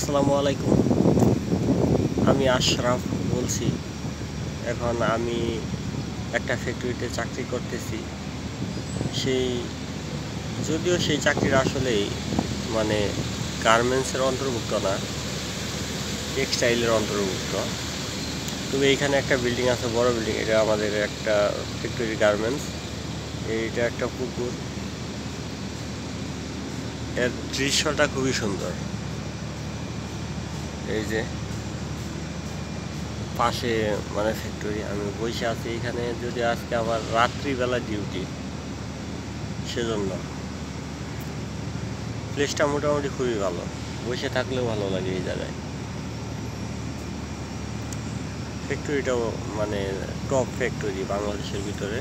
আসসালামু আলাইকুম। আমি আশরাফ বলছি। এখন আমি একটা ফ্যাক্টরিতে চাকরি করতেছি। সেই যদিও সেই চাকরিটা আসলেই মানে গার্মেন্টসের অন্তর্ভুক্ত না, টেক্সটাইলের অন্তর্ভুক্ত। তবে এইখানে একটা বিল্ডিং আছে, বড় বিল্ডিং। এটা আমাদের একটা ফ্যাক্টরি, গার্মেন্টস। এইটা একটা পুকুর। এর দৃশ্যটা খুবই সুন্দর। এই যে পাশে ফ্যাক্টরি, আমি বসে আছি এখানে। যদি আজকে আমার রাত্রিবেলা ডিউটি, সেজন্য প্লেসটা মোটামুটি খুবই ভালো। বসে থাকলেও ভালো লাগে এই জায়গায়। ফ্যাক্টরিটাও টপ ফ্যাক্টরি বাংলাদেশের ভিতরে।